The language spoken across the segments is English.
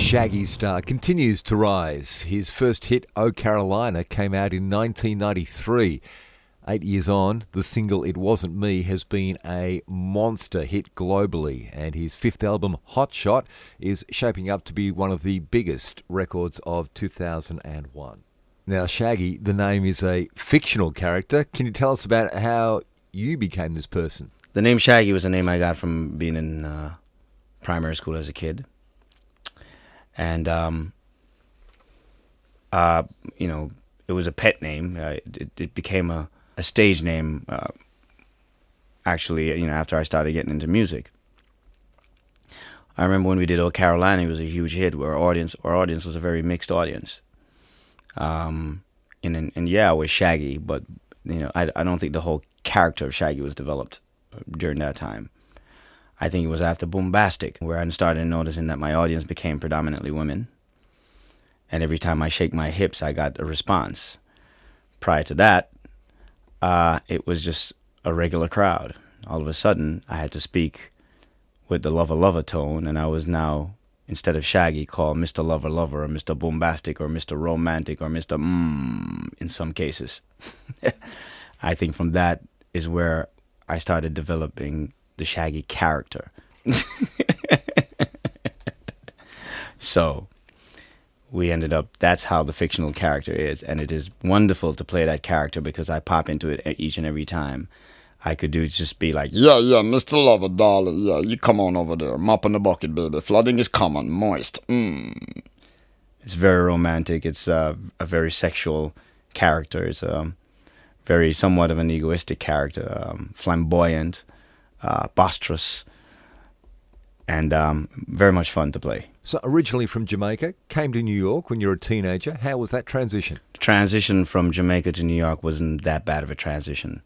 Shaggy's star continues to rise. His first hit, Oh Carolina, came out in 1993. 8 years on, the single It Wasn't Me has been a monster hit globally, and his fifth album, Hot Shot, is shaping up to be one of the biggest records of 2001. Now, Shaggy, the name is a fictional character. Can you tell us about how you became this person? The name Shaggy was a name I got from being in primary school as a kid. And, it was a pet name. It became a stage name, actually, after I started getting into music. I remember when we did Oh Carolina, it was a huge hit. Our audience was a very mixed audience. And yeah, I was Shaggy, but, I don't think the whole character of Shaggy was developed during that time. I think it was after Boombastic, where I started noticing that my audience became predominantly women. And every time I shake my hips, I got a response. Prior to that, it was just a regular crowd. All of a sudden, I had to speak with the lover tone, and I was now, instead of Shaggy, called Mr. Lover or Mr. Boombastic or Mr. Romantic or Mr. In some cases. I think from that is where I started developing the Shaggy character. So we ended up, that's how the fictional character is, and it is wonderful to play that character because I pop into it each and every time. I could just be like, Yeah, Mr. Lover, darling, yeah, you come on over there, mop in the bucket, baby, flooding is coming, moist, It's very romantic, it's a very sexual character, it's very somewhat of an egoistic character, flamboyant, boisterous, and very much fun to play. So originally from Jamaica, came to New York when you were a teenager. How was that transition? The transition from Jamaica to New York wasn't that bad of a transition,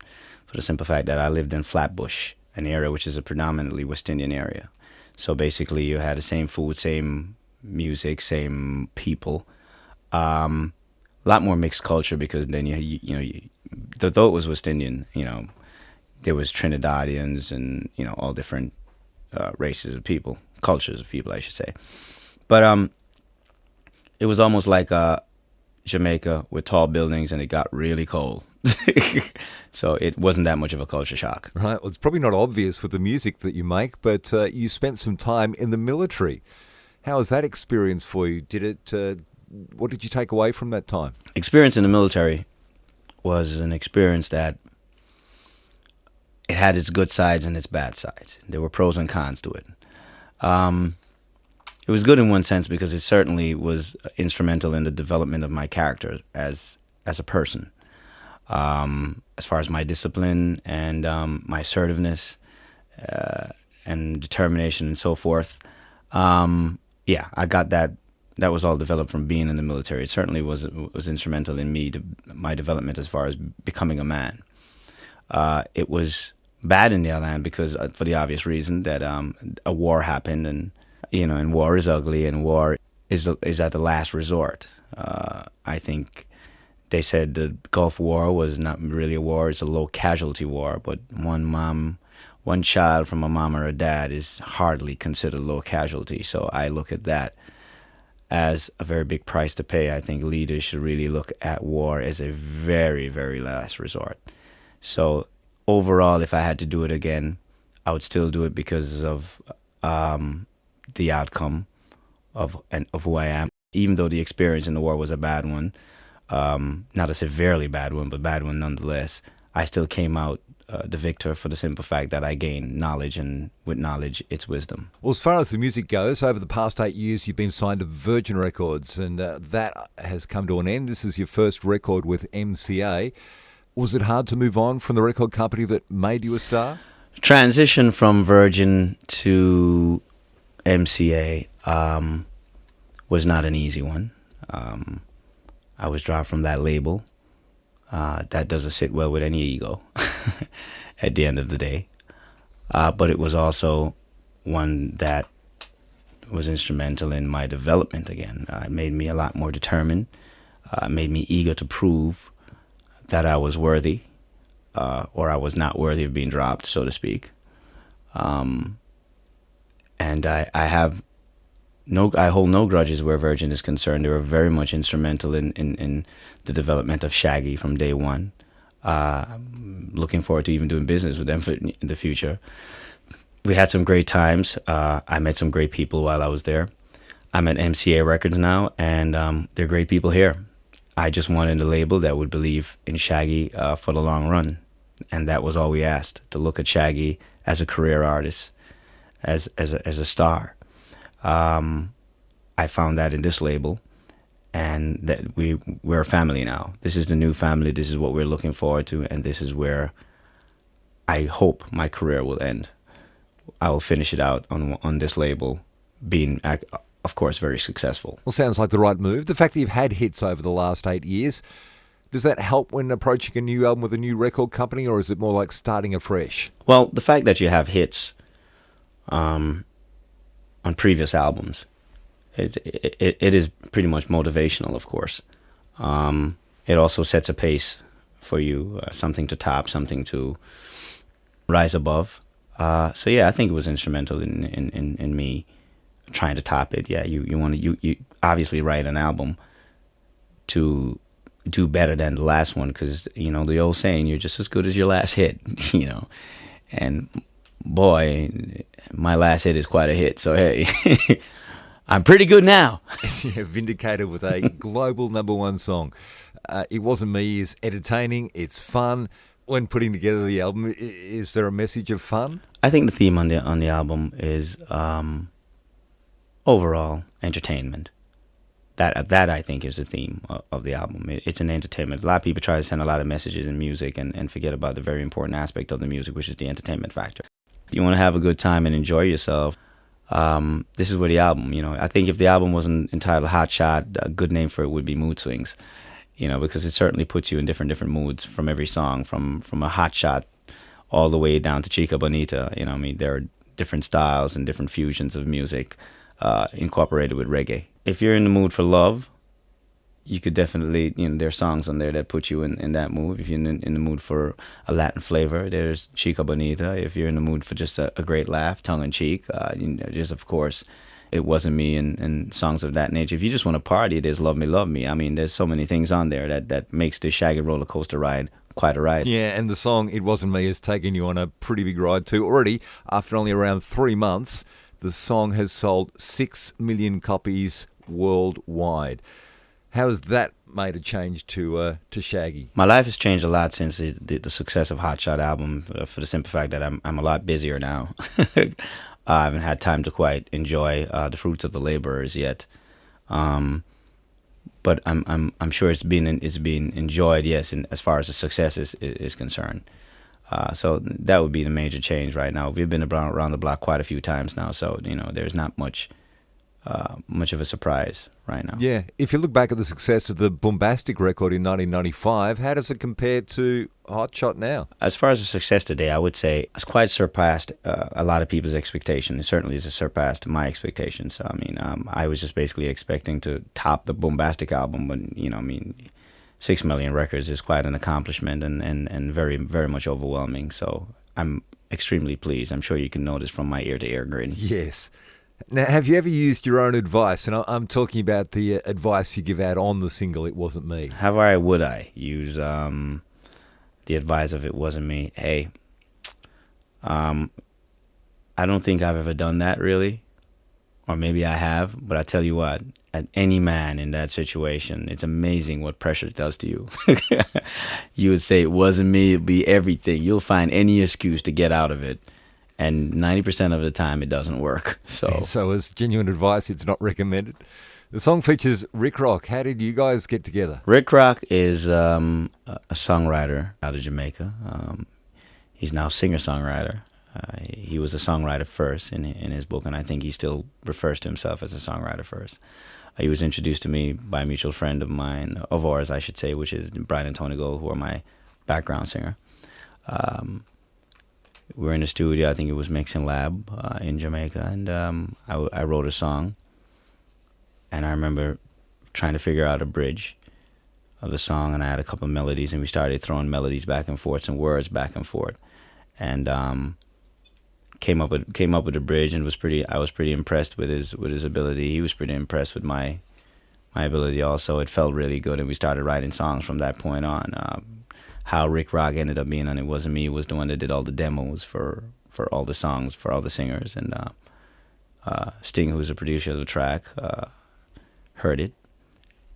for the simple fact that I lived in Flatbush, an area which is a predominantly West Indian area. So basically you had the same food, same music, same people. A lot more mixed culture because then though it was West Indian, there was Trinidadians and, all different races of people, cultures of people, I should say. But it was almost like Jamaica with tall buildings, and it got really cold. So it wasn't that much of a culture shock. Right. Well, it's probably not obvious with the music that you make, but you spent some time in the military. How was that experience for you? What did you take away from that time? Experience in the military was an experience that it had its good sides and its bad sides. There were pros and cons to it. It was good in one sense because it certainly was instrumental in the development of my character as a person. As far as my discipline and my assertiveness and determination and so forth. I got that. That was all developed from being in the military. It certainly was instrumental in my development as far as becoming a man. It was bad in the other hand because for the obvious reason that a war happened, and war is ugly, and war is at the last resort. I think they said the Gulf War was not really a war; it's a low casualty war. But one child from a mom or a dad is hardly considered low casualty. So I look at that as a very big price to pay. I think leaders should really look at war as a very, very last resort. So overall, if I had to do it again, I would still do it because of the outcome of who I am. Even though the experience in the war was a bad one, not a severely bad one, but bad one nonetheless, I still came out the victor for the simple fact that I gained knowledge, and with knowledge, it's wisdom. Well, as far as the music goes, over the past 8 years, you've been signed to Virgin Records, and that has come to an end. This is your first record with MCA. Was it hard to move on from the record company that made you a star? Transition from Virgin to MCA was not an easy one. I was dropped from that label. That doesn't sit well with any ego at the end of the day. But it was also one that was instrumental in my development again. It made me a lot more determined. Made me eager to prove that I was worthy, or I was not worthy of being dropped, so to speak. And I have no, I hold no grudges where Virgin is concerned. They were very much instrumental in the development of Shaggy from day one. Looking forward to even doing business with them in the future. We had some great times. I met some great people while I was there. I'm at MCA Records now, and they're great people here. I just wanted a label that would believe in Shaggy for the long run, and that was all we asked, to look at Shaggy as a career artist, as a star. I found that in this label, and that we're a family now. This is the new family. This is what we're looking forward to, and this is where I hope my career will end. I will finish it out on this label, being, of course, very successful. Well, sounds like the right move. The fact that you've had hits over the last 8 years, does that help when approaching a new album with a new record company, or is it more like starting afresh? Well, the fact that you have hits on previous albums, it is pretty much motivational, of course. It also sets a pace for you, something to top, something to rise above. So yeah, I think it was instrumental in me trying to top it. Yeah, you want to you obviously write an album to do better than the last one, because the old saying, you're just as good as your last hit. And boy, my last hit is quite a hit. So hey, I'm pretty good now. Yeah, vindicated with a global #1 song. It Wasn't Me is entertaining. It's fun. When putting together the album, is there a message of fun? I think the theme on the album is overall entertainment. That I think is the theme of the album. It's an entertainment. A lot of people try to send a lot of messages in music and forget about the very important aspect of the music, which is the entertainment factor. If you want to have a good time and enjoy yourself, this is where the album, I think if the album wasn't entitled Hot Shot, a good name for it would be Mood Swings, because it certainly puts you in different moods from every song, from a hot shot all the way down to Chica Bonita. There are different styles and different fusions of music incorporated with reggae. If you're in the mood for love, you could definitely, there's songs on there that put you in that mood. If you're in the mood for a Latin flavor, there's Chica Bonita. If you're in the mood for just a great laugh, tongue-in-cheek, there's, of course, It Wasn't Me and songs of that nature. If you just want to party, there's Love Me, Love Me. I mean, there's so many things on there that makes the Shaggy roller coaster ride quite a ride. Yeah, and the song It Wasn't Me has taken you on a pretty big ride too. Already, after only around 3 months, the song has sold 6 million copies worldwide. How has that made a change to Shaggy? My life has changed a lot since the success of Hot Shot album, for the simple fact that I'm a lot busier now. I haven't had time to quite enjoy the fruits of the laborers yet, but I'm sure it's being enjoyed. Yes, and as far as the success is concerned, so that would be the major change right now. We've been around the block quite a few times now, so there's not much of a surprise right now. Yeah, if you look back at the success of the Bombastic record in 1995, how does it compare to Hot Shot now? As far as the success today, I would say it's quite surpassed a lot of people's expectations. It certainly has surpassed my expectations. I mean, I was just basically expecting to top the Bombastic album, but 6 million records is quite an accomplishment and very, very much overwhelming. So I'm extremely pleased. I'm sure you can notice from my ear-to-ear grin. Yes. Now, have you ever used your own advice? And I'm talking about the advice you give out on the single It Wasn't Me. Would I use the advice of It Wasn't Me? Hey, I don't think I've ever done that, really. Or maybe I have, but I tell you what, at any man in that situation, it's amazing what pressure does to you. You would say, it wasn't me, it'd be everything. You'll find any excuse to get out of it. And 90% of the time, it doesn't work. So as genuine advice, it's not recommended. The song features Rick Rock. How did you guys get together? Rick Rock is a songwriter out of Jamaica. He's now a singer-songwriter. He was a songwriter first in his book, and I think he still refers to himself as a songwriter first. He was introduced to me by a mutual friend of ours, I should say, which is Brian and Tony Gold, who are my background singer. We were in the studio, I think it was Mixing Lab in Jamaica, and I wrote a song. And I remember trying to figure out a bridge of the song, and I had a couple of melodies, and we started throwing melodies back and forth and words back and forth. And came up with a bridge, and I was pretty impressed with his ability. He was pretty impressed with my ability also. It felt really good, and we started writing songs from that point on. How Rick Rock ended up being on It Wasn't Me was the one that did all the demos for all the songs, for all the singers, and Sting, who was the producer of the track, heard it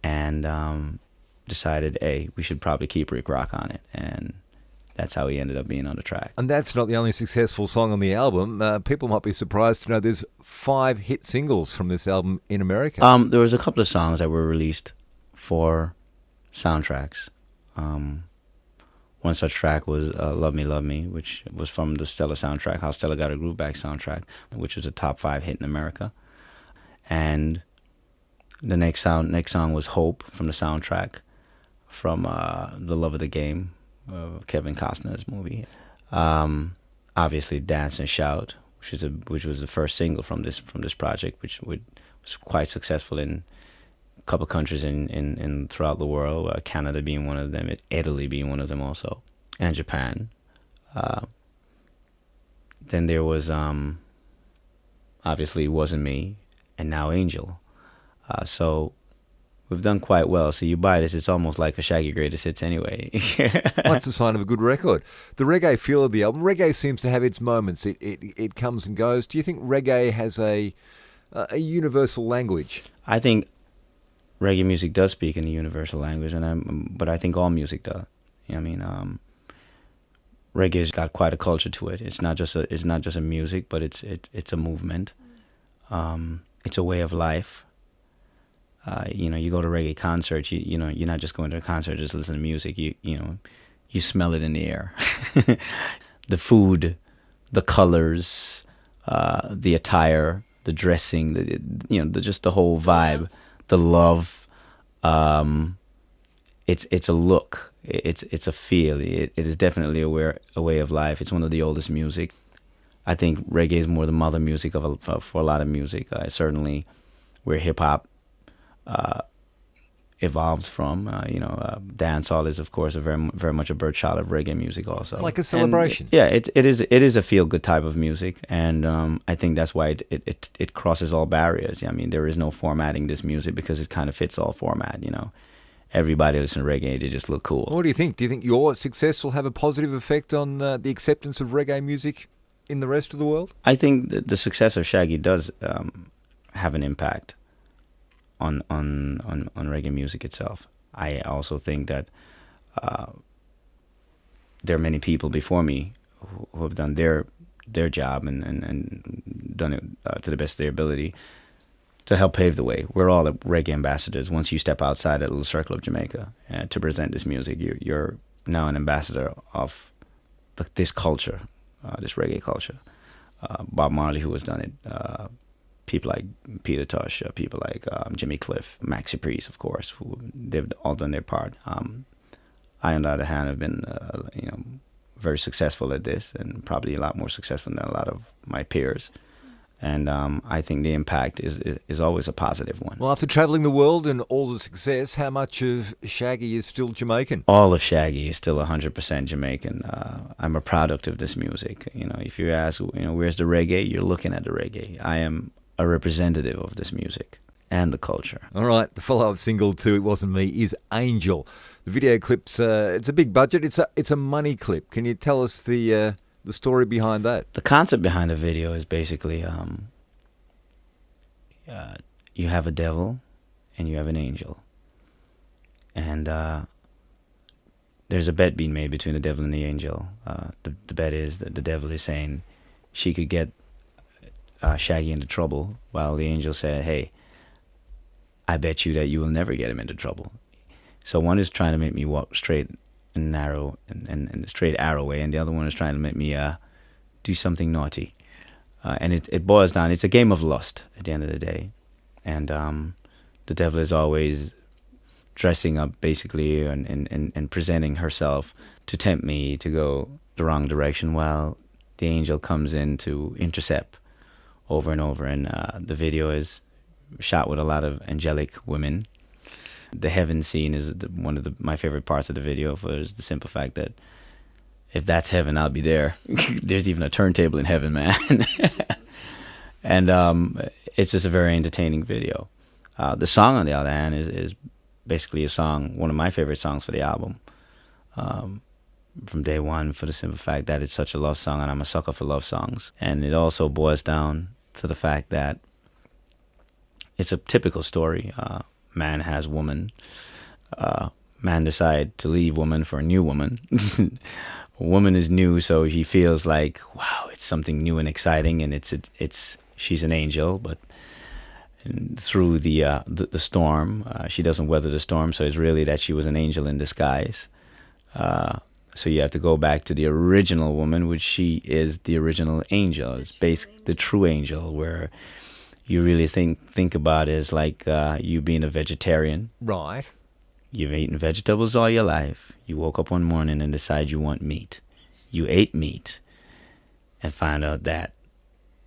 and decided, hey, we should probably keep Rick Rock on it, and that's how he ended up being on the track. And that's not the only successful song on the album. People might be surprised to know there's 5 hit singles from this album in America. There was a couple of songs that were released for soundtracks. One such track was Love Me, Love Me, which was from the Stella soundtrack, How Stella Got Her Groove Back soundtrack, which was a top 5 hit in America. And the next song was Hope from the soundtrack from The Love of the Game, Kevin Costner's movie. Obviously, Dance and Shout, which was the first single from this project, which was quite successful in a couple countries in throughout the world. Canada being one of them, Italy being one of them also, and Japan. Then there was obviously It Wasn't Me, and now Angel. So we've done quite well. So you buy this, it's almost like a Shaggy Greatest Hits anyway. Well, that's a sign of a good record. The reggae feel of the album, reggae seems to have its moments. It comes and goes. Do you think reggae has a universal language? I think reggae music does speak in a universal language, but I think all music does. I mean, reggae's got quite a culture to it. It's not just a music, but it's a movement. It's a way of life. You go to reggae concerts. You're not just going to a concert just listen to music. You smell it in the air, the food, the colors, the attire, the dressing, just the whole vibe, the love. It's a look. It's a feel. It is definitely a way of life. It's one of the oldest music. I think reggae is more the mother music for a lot of music. Certainly, where hip hop evolved from. Dancehall is, of course, a very much a birthchild of reggae music also. Like a celebration. And, it is a feel good type of music, and I think that's why it crosses all barriers. I mean, there is no formatting this music because it kind of fits all format. Everybody listen to reggae, they just look cool. What do you think? Do you think your success will have a positive effect on the acceptance of reggae music in the rest of the world? I think the success of Shaggy does have an impact on reggae music itself. I also think that there are many people before me who have done their job and done it to the best of their ability to help pave the way. We're all reggae ambassadors. Once you step outside that little circle of Jamaica to present this music, you're now an ambassador of this culture, this reggae culture. Bob Marley, who has done it, people like Peter Tosh, people like Jimmy Cliff, Maxi Priest, of course, who they've all done their part. I, on the other hand, have been very successful at this, and probably a lot more successful than a lot of my peers. And I think the impact is always a positive one. Well, after travelling the world and all the success, how much of Shaggy is still Jamaican? All of Shaggy is still 100% Jamaican. I'm a product of this music. If you ask, where's the reggae? You're looking at the reggae. I am a representative of this music and the culture. All right, the follow-up single to It Wasn't Me is Angel. The video clip's it's a big budget. It's a money clip. Can you tell us the story behind that? The concept behind the video is basically you have a devil and you have an angel. And there's a bet being made between the devil and the angel. The bet is that the devil is saying she could get Shaggy into trouble, while the angel said, hey, I bet you that you will never get him into trouble. So one is trying to make me walk straight and narrow and straight arrow way, and the other one is trying to make me do something naughty. And it boils down, it's a game of lust at the end of the day. And the devil is always dressing up basically and presenting herself to tempt me to go the wrong direction, while the angel comes in to intercept over and over. And the video is shot with a lot of angelic women. The heaven scene is one of my favorite parts of the video, for the simple fact that if that's heaven, I'll be there. There's even a turntable in heaven, man. And it's just a very entertaining video. The song, on the other hand, is basically a song, one of my favorite songs for the album. From day one, for the simple fact that it's such a love song, and I'm a sucker for love songs. And it also boils down to the fact that it's a typical story. Man has woman. Man decide to leave woman for a new woman. Woman is new, so he feels like, wow, it's something new and exciting, and it's she's an angel, but through the storm, she doesn't weather the storm, so it's really that she was an angel in disguise. So you have to go back to the original woman, which she is the original angel. It's basically the true angel, where you really think about it as like you being a vegetarian. Right. You've eaten vegetables all your life. You woke up one morning and decide you want meat. You ate meat and find out that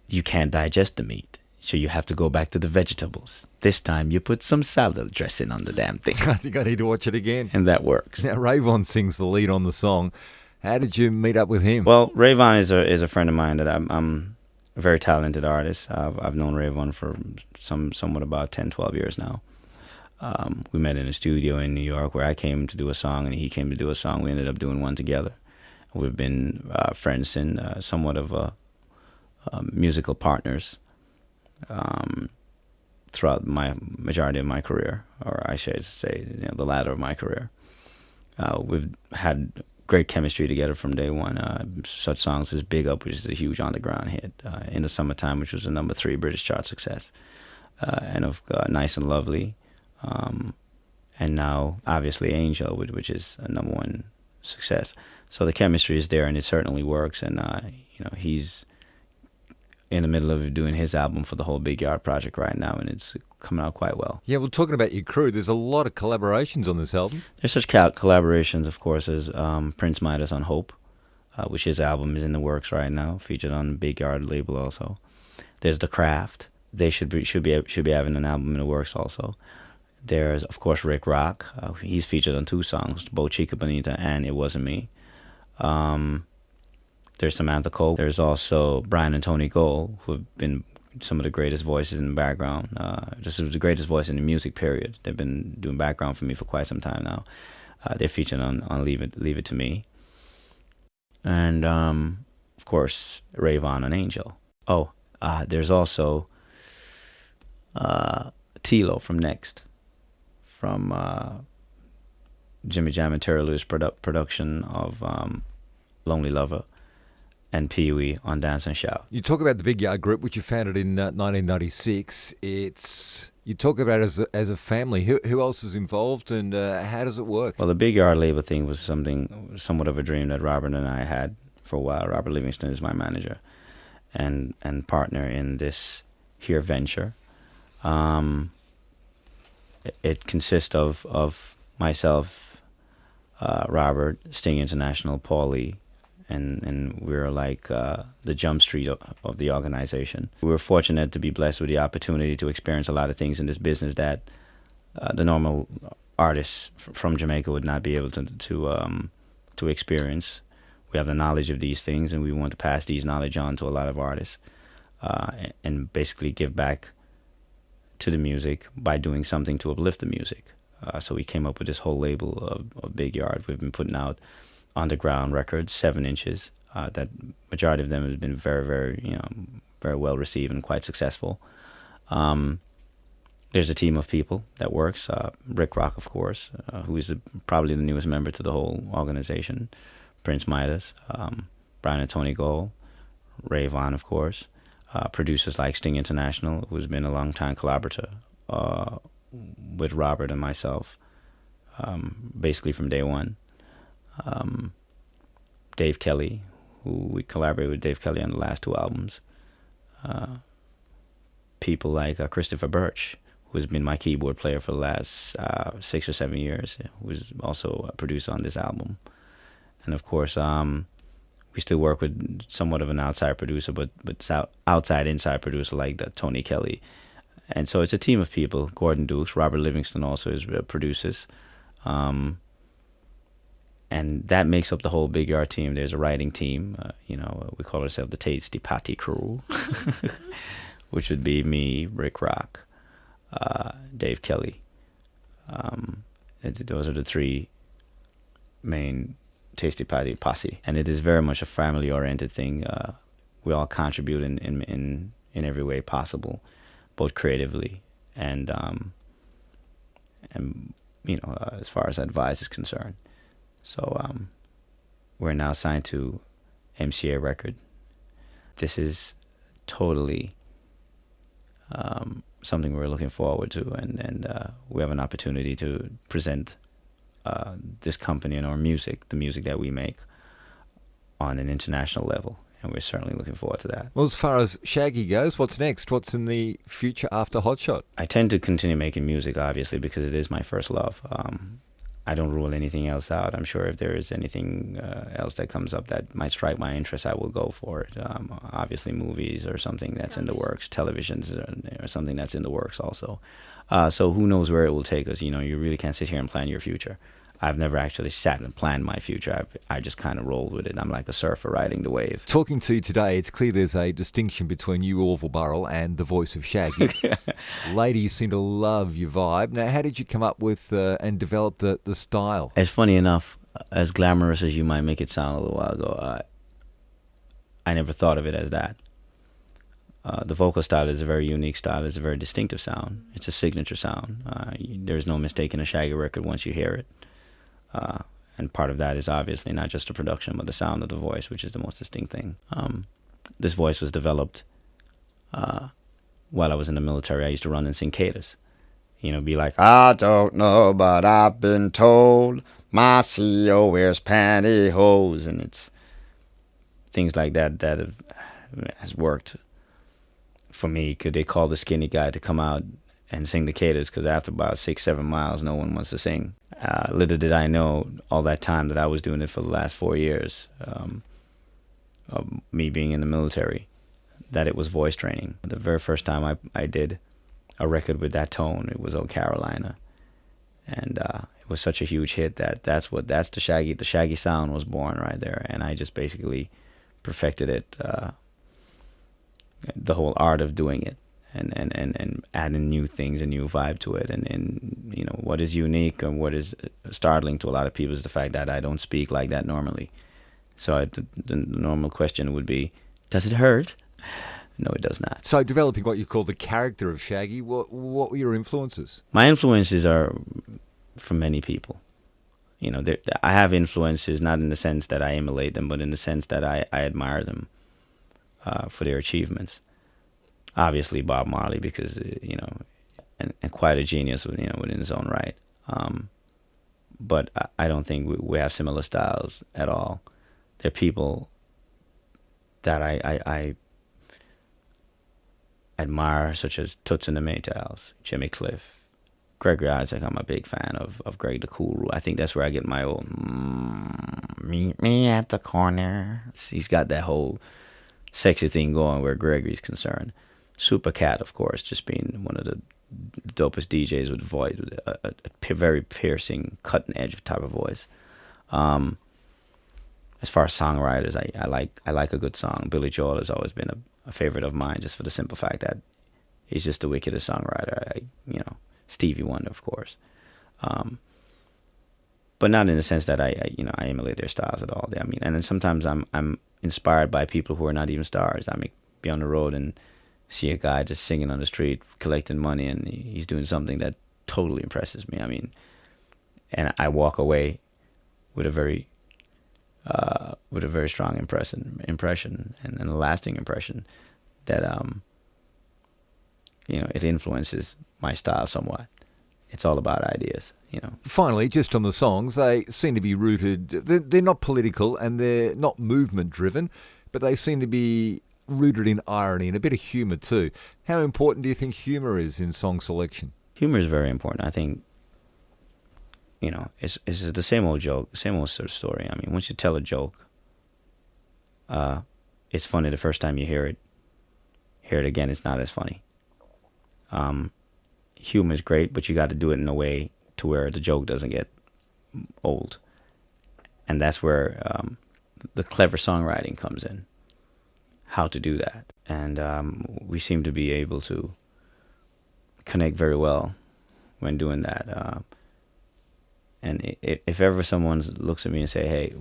you can't digest the meat. So you have to go back to the vegetables. This time you put some salad dressing on the damn thing. I think I need to watch it again. And that works. Now, Rayvon sings the lead on the song. How did you meet up with him? Well, Rayvon is a friend of mine that I'm a very talented artist. I've known Rayvon for somewhat about 10, 12 years now. We met in a studio in New York where I came to do a song and he came to do a song. We ended up doing one together. We've been friends and somewhat of musical partners throughout my majority of my career, or I should say, the latter of my career. We've had great chemistry together from day one. Such songs as Big Up, which is a huge underground hit, In the Summertime, which was a #3 British chart success, and of Nice and Lovely, and now obviously Angel, which is a #1 success. So the chemistry is there, and it certainly works. And he's in the middle of doing his album for the whole Big Yard project right now, and it's coming out quite well. Yeah, well, talking about your crew, there's a lot of collaborations on this album. There's such collaborations, of course, as Prince Midas on Hope, which his album is in the works right now, featured on the Big Yard label also. There's The Craft. They should be having an album in the works also. There's, of course, Rick Rock. He's featured on 2 songs, Bo Chica Bonita and It Wasn't Me. There's Samantha Cole. There's also Brian and Tony Gold, who have been some of the greatest voices in the background. Just the greatest voice in the music, period. They've been doing background for me for quite some time now. They're featured on Leave It to Me. And, of course, Rayvon and Angel. Oh, there's also Tilo from Next, from Jimmy Jam and Terry Lewis production of Lonely Lover, and Pee Wee on Dance and Shout. You talk about the Big Yard Group, which you founded in 1996. You talk about it as a family. Who else is involved, and how does it work? Well, the Big Yard label thing was somewhat of a dream that Robert and I had for a while. Robert Livingston is my manager and partner in this here venture. It consists of myself, Robert, Sting International, Paul Lee, and we're like the Jump Street of the organization. We were fortunate to be blessed with the opportunity to experience a lot of things in this business that the normal artists from Jamaica would not be able to experience. We have the knowledge of these things, and we want to pass these knowledge on to a lot of artists, and basically give back to the music by doing something to uplift the music. So we came up with this whole label of Big Yard. We've been putting out underground records, 7 inches. That majority of them has been very, very, very well received and quite successful. There's a team of people that works. Rick Rock, of course, who is probably the newest member to the whole organization. Prince Midas, Brian and Tony Gold, Rayvon, of course. Producers like Sting International, who's been a long-time collaborator with Robert and myself, basically from day one. Dave Kelly, who we collaborated with Dave Kelly on the last 2 albums. People like Christopher Birch, who has been my keyboard player for the last 6 or 7 years, who was also a producer on this album. And of course, we still work with somewhat of an outside producer, but outside-inside producer like Tony Kelly. And so it's a team of people. Gordon Dukes, Robert Livingston also is producers. and that makes up the whole Big Yard team. There's a writing team. We call ourselves the Tasty Patty Crew, which would be me, Rick Rock, Dave Kelly. Those are the three main Tasty Patty posse, and it is very much a family-oriented thing. We all contribute in every way possible, both creatively and as far as advice is concerned. So we're now signed to MCA Record. This is totally something we're looking forward to, and we have an opportunity to present this company and our music, the music that we make, on an international level. And we're certainly looking forward to that. Well, as far as Shaggy goes, what's next? What's in the future after Hot Shot? I tend to continue making music, obviously, because it is my first love. I don't rule anything else out. I'm sure if there is anything else that comes up that might strike my interest, I will go for it. Obviously, movies or something that's in the works, televisions or something that's in the works also. So who knows where it will take us? You really can't sit here and plan your future. I've never actually sat and planned my future. I just kind of rolled with it. I'm like a surfer riding the wave. Talking to you today, it's clear there's a distinction between you, Orville Burrell, and the voice of Shaggy. Ladies seem to love your vibe. Now, how did you come up with and develop the style? It's funny enough, as glamorous as you might make it sound a little while ago, I never thought of it as that. The vocal style is a very unique style. It's a very distinctive sound. It's a signature sound. There's no mistaking a Shaggy record once you hear it. And part of that is obviously not just the production, but the sound of the voice, which is the most distinct thing. This voice was developed while I was in the military. I used to run and sing cadres. Be like, I don't know, but I've been told my CEO wears pantyhose, and it's things like that has worked for me. Could they call the skinny guy to come out and sing the cadres? Because after about 6-7 miles, no one wants to sing. Little did I know all that time that I was doing it for the last 4 years, of me being in the military, that it was voice training. The very first time I did a record with that tone, it was "Oh Carolina," and it was such a huge hit that's the Shaggy sound was born right there, and I just basically perfected it, the whole art of doing it. And adding new things, a new vibe to it, and what is unique and what is startling to a lot of people is the fact that I don't speak like that normally. So the normal question would be, does it hurt? No, it does not. So developing what you call the character of Shaggy, what were your influences? My influences are from many people. I have influences not in the sense that I emulate them, but in the sense that I admire them for their achievements. Obviously, Bob Marley, because and quite a genius, within his own right. But I don't think we have similar styles at all. They're people that I admire, such as Toots and the Maytals, Jimmy Cliff, Gregory Isaac. I'm a big fan of Greg the Cool Rule. I think that's where I get my old meet me at the corner. He's got that whole sexy thing going where Gregory's concerned. Super Cat, of course, just being one of the dopest DJs with voice, with a very piercing, cutting-edge type of voice. As far as songwriters, I like a good song. Billy Joel has always been a favorite of mine, just for the simple fact that he's just the wickedest songwriter. Stevie Wonder, of course, but not in the sense that I emulate their styles at all. And then sometimes I'm inspired by people who are not even stars. I may be on the road and see a guy just singing on the street, collecting money, and he's doing something that totally impresses me. And I walk away with a very strong impression and a lasting impression that it influences my style somewhat. It's all about ideas, Finally, just on the songs, they seem to be rooted. They're not political and they're not movement driven, but they seem to be rooted in irony and a bit of humour too. How important do you think humour is in song selection? Humor is very important. I think, it's the same old joke, same old sort of story. Once you tell a joke, it's funny the first time you hear it. Hear it again, it's not as funny. Humor is great, but you got to do it in a way to where the joke doesn't get old. And that's where the clever songwriting comes in, how to do that. And we seem to be able to connect very well when doing that. And if ever someone looks at me and say, hey,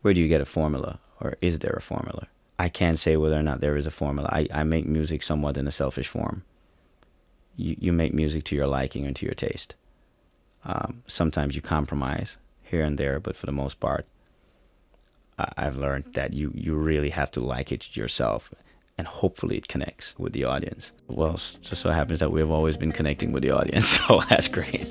where do you get a formula? Or is there a formula? I can't say whether or not there is a formula. I make music somewhat in a selfish form. You make music to your liking and to your taste. Sometimes you compromise here and there, but for the most part, I've learned that you really have to like it yourself, and hopefully it connects with the audience. Well, it just so happens that we've always been connecting with the audience, so that's great.